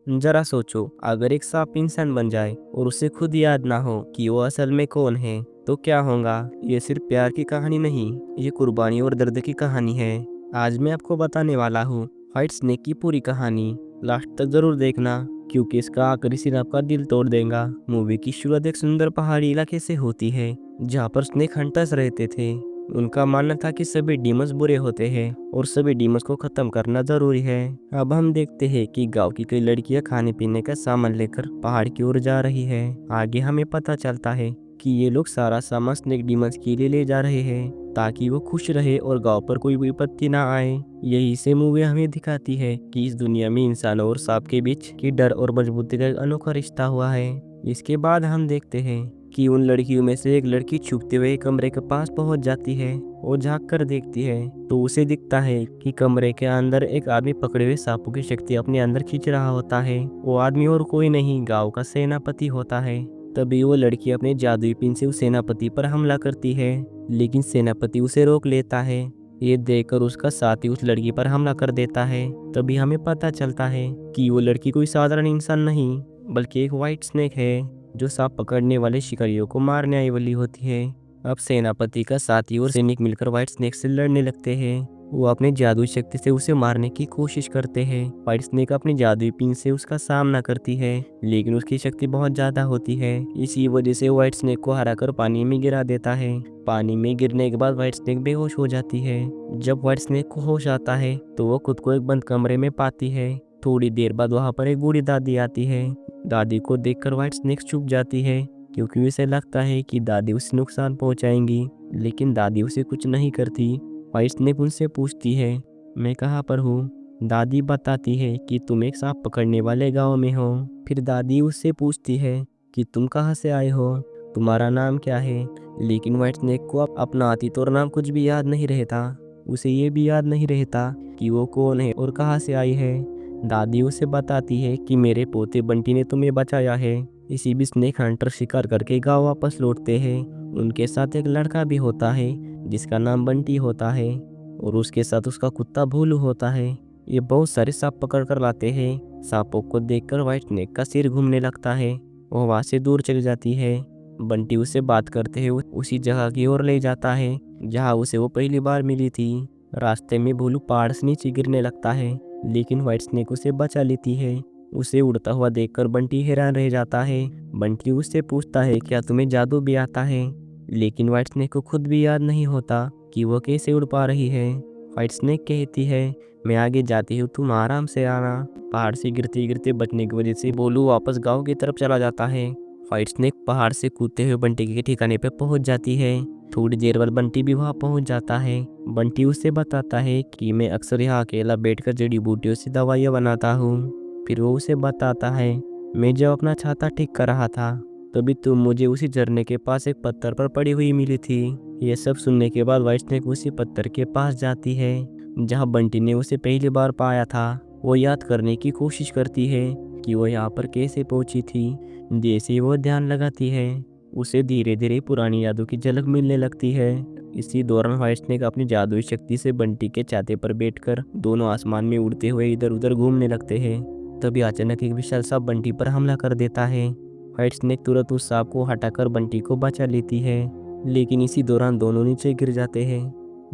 जरा सोचो, अगर एक सांप इंसान बन जाए और उसे खुद याद ना हो कि वो असल में कौन है, तो क्या होगा। ये सिर्फ प्यार की कहानी नहीं, ये कुर्बानी और दर्द की कहानी है। आज मैं आपको बताने वाला हूँ व्हाइट स्नेक की पूरी कहानी। लास्ट तक जरूर देखना, क्योंकि इसका आखिरी सीन आपका दिल तोड़ देगा। मूवी की शुरुआत एक सुंदर पहाड़ी इलाके से होती है, जहाँ पर स्नेक हंटर्स रहते थे। उनका मानना था कि सभी डीमंस बुरे होते हैं और सभी डीमंस को खत्म करना जरूरी है। अब हम देखते हैं कि गांव की कई लड़कियां खाने पीने का सामान लेकर पहाड़ की ओर जा रही है। आगे हमें पता चलता है कि ये लोग सारा सामान स्नेक डीमंस के लिए ले जा रहे हैं, ताकि वो खुश रहे और गांव पर कोई विपत्ति ना आए। यही से मूवी हमें दिखाती है कि इस दुनिया में इंसानों और सांप के बीच की डर और मजबूती का एक अनोखा रिश्ता हुआ है। इसके बाद हम देखते हैं कि उन लड़कियों में से एक लड़की छुपते हुए कमरे के पास पहुंच जाती है और झांक कर देखती है, तो उसे दिखता है कि कमरे के अंदर एक आदमी पकड़े हुए सांपों की शक्ति अपने अंदर खींच रहा होता है। वो आदमी और कोई नहीं, गांव का सेनापति होता है। तभी वो लड़की अपने जादुई पिन से उस सेनापति पर हमला करती है, लेकिन सेनापति उसे रोक लेता है। ये देखकर उसका साथी उस लड़की पर हमला कर देता है। तभी हमें पता चलता है कि वो लड़की कोई साधारण इंसान नहीं, बल्कि एक व्हाइट स्नेक है, जो सांप पकड़ने वाले शिकारियों को मारने आई वाली होती है। अब सेनापति का साथी और सैनिक मिलकर व्हाइट स्नेक से लड़ने लगते हैं। वो अपने जादुई शक्ति से उसे मारने की कोशिश करते हैं। व्हाइट स्नेक अपनी जादुई पिन से उसका सामना करती है, लेकिन उसकी शक्ति बहुत ज्यादा होती है। इसी वजह से व्हाइट स्नेक को हराकर पानी में गिरा देता है। पानी में गिरने के बाद व्हाइट स्नेक बेहोश हो जाती है। जब व्हाइट स्नेक को होश आता है, तो वो खुद को एक बंद कमरे में पाती है। थोड़ी देर बाद वहाँ पर एक बूढ़ी दादी आती है। दादी को देखकर व्हाइट स्नेक चुप जाती है, क्योंकि उसे लगता है कि दादी उसे नुकसान पहुंचाएंगी, लेकिन दादी उसे कुछ नहीं करती। व्हाइट स्नेक उनसे पूछती है, मैं कहाँ पर हूँ। दादी बताती है कि तुम एक सांप पकड़ने वाले गांव में हो। फिर दादी उससे पूछती है कि तुम कहाँ से आए हो, तुम्हारा नाम क्या है। लेकिन व्हाइट स्नेक को अपना अतीत और नाम कुछ भी याद नहीं रहता। उसे ये भी याद नहीं रहता कि वो कौन है और कहाँ से आई है। दादी उसे बताती है कि मेरे पोते बंटी ने तुम्हें बचाया है। इसी बीच स्नेक हंटर शिकार करके गांव वापस लौटते हैं। उनके साथ एक लड़का भी होता है, जिसका नाम बंटी होता है, और उसके साथ उसका कुत्ता भोलू होता है। ये बहुत सारे सांप पकड़ कर लाते हैं। सांपों को देखकर व्हाइट स्नेक का सिर घूमने लगता है। वो वहां से दूर चली जाती है। बंटी उससे बात करते हुए उसी जगह की ओर ले जाता है जहाँ उसे वो पहली बार मिली थी। रास्ते में भोलू पहाड़ से नीचे गिरने लगता है, लेकिन व्हाइट स्नेक उसे बचा लेती है। उसे उड़ता हुआ देखकर बंटी हैरान रह जाता है। बंटी उससे पूछता है, क्या तुम्हें जादू भी आता है। लेकिन व्हाइट स्नेक को खुद भी याद नहीं होता कि वो कैसे उड़ पा रही है। व्हाइट स्नेक कहती है, मैं आगे जाती हूँ, तुम आराम से आना। पहाड़ से गिरते गिरते बचने की वजह से भोलू वापस गांव की तरफ चला जाता है। व्हाइट स्नेक पहाड़ से कूदते हुए बंटी के ठिकाने पर पहुंच जाती है। थोड़ी देर बाद बंटी भी वहां पहुंच जाता है। बंटी उससे बताता है कि मैं अक्सर यहाँ अकेला बैठकर जड़ी बूटियों से दवाइयाँ बनाता हूँ। फिर वो उसे बताता है, मैं जब अपना छाता ठीक कर रहा था, तभी तुम मुझे उसी झरने के पास एक पत्थर पर पड़ी हुई मिली थी। ये सब सुनने के बाद व्हाइट स्नेक उसी पत्थर के पास जाती है जहाँ बंटी ने उसे पहली बार पाया था। वो याद करने की कोशिश करती है कि वो यहाँ पर कैसे पहुंची थी। जैसे ही वो ध्यान लगाती है, उसे धीरे धीरे पुरानी यादों की झलक मिलने लगती है। इसी दौरान व्हाइट स्नेक अपनी जादुई शक्ति से बंटी के छाते पर बैठकर दोनों आसमान में उड़ते हुए इधर उधर घूमने लगते हैं। तभी अचानक एक विशाल सांप बंटी पर हमला कर देता है। व्हाइट स्नेक तुरंत उस सांप को हटाकर बंटी को बचा लेती है, लेकिन इसी दौरान दोनों नीचे गिर जाते हैं।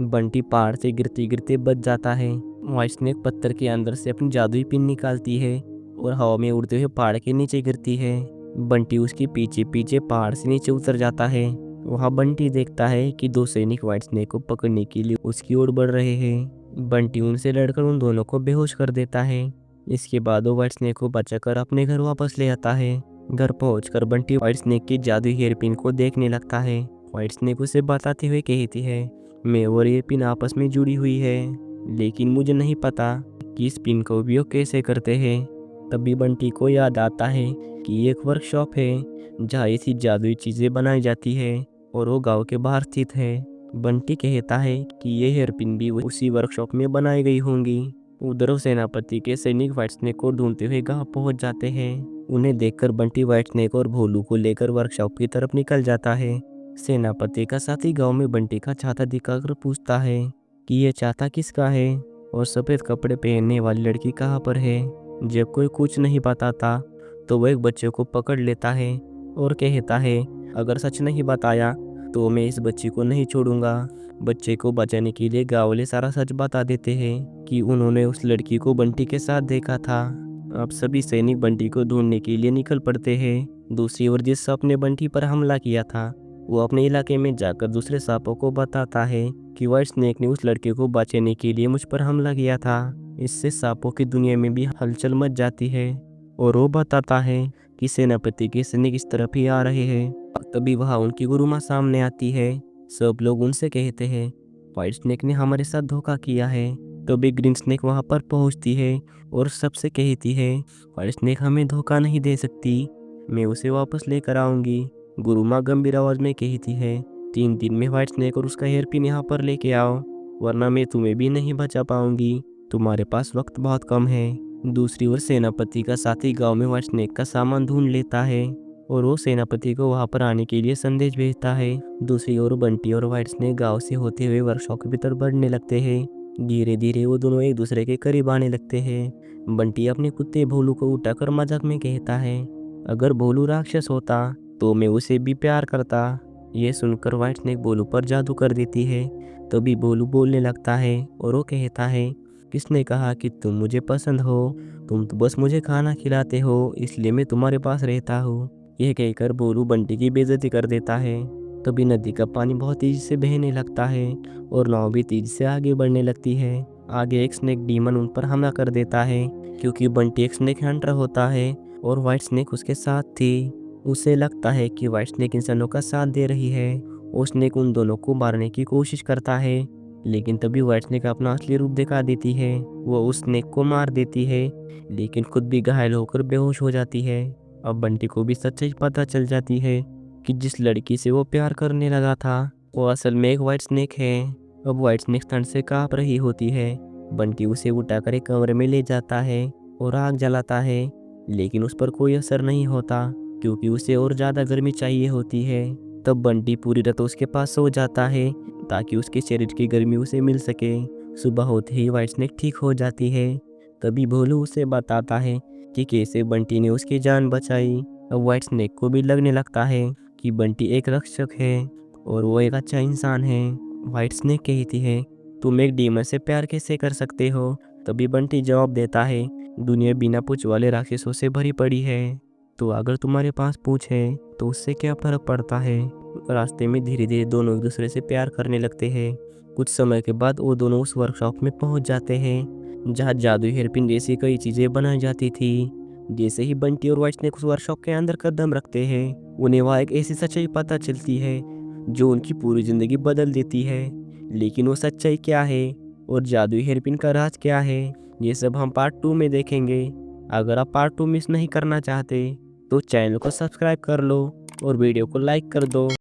बंटी पहाड़ से गिरते गिरते बच जाता है। व्हाइट स्नेक पत्थर के अंदर से अपनी जादुई पिन निकालती है और हवा में उड़ते हुए पहाड़ के नीचे गिरती है। बंटी उसके पीछे पीछे पहाड़ से नीचे उतर जाता है। वहाँ बंटी देखता है कि दो सैनिक व्हाइट स्नेक को पकड़ने के लिए उसकी ओर बढ़ रहे हैं। बंटी उनसे लड़कर उन दोनों को बेहोश कर देता है। इसके बाद वो व्हाइट स्नेक को बचाकर अपने घर वापस ले आता है। घर पहुंचकर बंटी व्हाइट स्नेक की जादुई हेयर पिन को देखने लगता है। व्हाइट स्नेक उसे बताते हुए कहती है, मैं और ये पिन आपस में जुड़ी हुई है, लेकिन मुझे नहीं पता कि इस पिन का उपयोग कैसे करते हैं। तभी बंटी को याद आता है कि एक वर्कशॉप है जहाँ ऐसी जादुई चीजें बनाई जाती है, और वो गांव के बाहर स्थित है। बंटी कहता है कि ये हेयर पिन भी उसी वर्कशॉप में बनाई गई होंगी। उधर सेनापति के सैनिक व्हाइट स्नेक को ढूंढते हुए गांव पहुंच जाते हैं। उन्हें देखकर बंटी व्हाइट स्नेक और भोलू को लेकर वर्कशॉप की तरफ निकल जाता है। सेनापति का साथी गांव में बंटी का छाता दिखाकर पूछता है कि ये छाता किसका है और सफेद कपड़े पहनने वाली लड़की कहाँ पर है। जब कोई कुछ नहीं बताता तो वह एक बच्चे को पकड़ लेता है और कहता है, अगर सच नहीं बताया तो मैं इस बच्चे को नहीं छोड़ूंगा। बच्चे को बचाने के लिए गाँव वाले सारा सच बता देते हैं कि उन्होंने उस लड़की को बंटी के साथ देखा था। अब सभी सैनिक बंटी को ढूंढने के लिए निकल पड़ते हैं। दूसरी ओर जिस सांप ने बंटी पर हमला किया था वो अपने इलाके में जाकर दूसरे सांपों को बताता है कि व्हाइट स्नेक ने उस लड़के को बचाने के लिए मुझ पर हमला किया था। इससे सांपों की दुनिया में भी हलचल मच जाती है और वो बताता है कि सेनापति के सैनिक इस तरफ ही आ रहे हैं। तभी वहाँ उनकी गुरु माँ सामने आती है। सब लोग उनसे कहते हैं व्हाइट स्नेक ने हमारे साथ धोखा किया है। तभी ग्रीन स्नेक वहाँ पर पहुँचती है और सबसे कहती है व्हाइट स्नेक हमें धोखा नहीं दे सकती, मैं उसे वापस लेकर आऊँगी। गुरु माँ गंभीर आवाज में कहती है 3 दिन में व्हाइट स्नेक और उसका हेयरपिन यहाँ पर लेके आओ, वरना मैं तुम्हें भी नहीं बचा पाऊंगी, तुम्हारे पास वक्त बहुत कम है। दूसरी ओर सेनापति का साथी गांव में व्हाइट स्नेक का सामान ढूंढ लेता है और वो सेनापति को वहां पर आने के लिए संदेश भेजता है। दूसरी ओर बंटी और व्हाइट स्नेक गांव से होते हुए वर्कशॉप के भीतर बढ़ने लगते हैं। धीरे धीरे वो दोनों एक दूसरे के करीब आने लगते हैं। बंटी अपने कुत्ते भोलू को उठाकर मजाक में कहता है, अगर भोलू राक्षस होता तो मैं उसे भी प्यार करता। ये सुनकर व्हाइट स्नेक भोलू पर जादू कर देती है। तभी भोलू बोलने लगता है और वो कहता है, किसने कहा कि तुम मुझे पसंद हो, तुम तो बस मुझे खाना खिलाते हो, इसलिए मैं तुम्हारे पास रहता हूँ। यह कहकर भोलू बंटी की बेइज्जती कर देता है। तभी नदी का पानी बहुत तेजी से बहने लगता है और नाव भी तेजी से आगे बढ़ने लगती है। आगे एक स्नेक डीमन उन पर हमला कर देता है क्योंकि बंटी एक स्नेक हंटर होता है और व्हाइट स्नेक उसके साथ थी। उसे लगता है कि व्हाइट स्नेक इंसानों का साथ दे रही है। वो स्नेक उन दोनों को मारने की कोशिश करता है, लेकिन तभी व्हाइट स्नेक अपना असली रूप दिखा देती है। वो उस स्नेक को मार देती है, लेकिन खुद भी घायल होकर बेहोश हो जाती है। अब बंटी को भी सच्चाई पता चल जाती है कि जिस लड़की से वो प्यार करने लगा था वो असल में एक व्हाइट स्नेक है। अब व्हाइट स्नेक ठंड से कांप रही होती है। बंटी उसे उठाकर एक कमरे में ले जाता है और आग जलाता है, लेकिन उस पर कोई असर नहीं होता क्योंकि उसे और ज़्यादा गर्मी चाहिए होती है। तब बंटी पूरी रात उसके पास सो जाता है ताकि उसके शरीर की गर्मी उसे मिल सके। सुबह होते ही व्हाइट स्नेक ठीक हो जाती है। तभी भोलू उसे बताता है कि कैसे बंटी ने उसकी जान बचाई। अब व्हाइट स्नेक को भी लगने लगता है कि बंटी एक रक्षक है और वो एक अच्छा इंसान है। व्हाइट स्नेक कहती है, तुम एक डीमन से प्यार कैसे कर सकते हो? तभी बंटी जवाब देता है, दुनिया बिना पूछ वाले राक्षसों से भरी पड़ी है, तो अगर तुम्हारे पास पूछ है तो उससे क्या फर्क पड़ता है। रास्ते में धीरे धीरे दोनों एक दूसरे से प्यार करने लगते हैं। कुछ समय के बाद वो दोनों उस वर्कशॉप में पहुंच जाते हैं जहां जादुई हेयरपिन जैसी कई चीजें बनाई जाती थी। जैसे ही बंटी और व्हाइट स्नेक उस वर्कशॉप के अंदर कदम रखते हैं उन्हें वहाँ एक ऐसी सच्चाई पता चलती है जो उनकी पूरी जिंदगी बदल देती है। लेकिन वो सच्चाई क्या है और जादुई हेयरपिन का राज क्या है, ये सब हम पार्ट 2 में देखेंगे। अगर आप पार्ट 2 मिस नहीं करना चाहते तो चैनल को सब्सक्राइब कर लो और वीडियो को लाइक कर दो।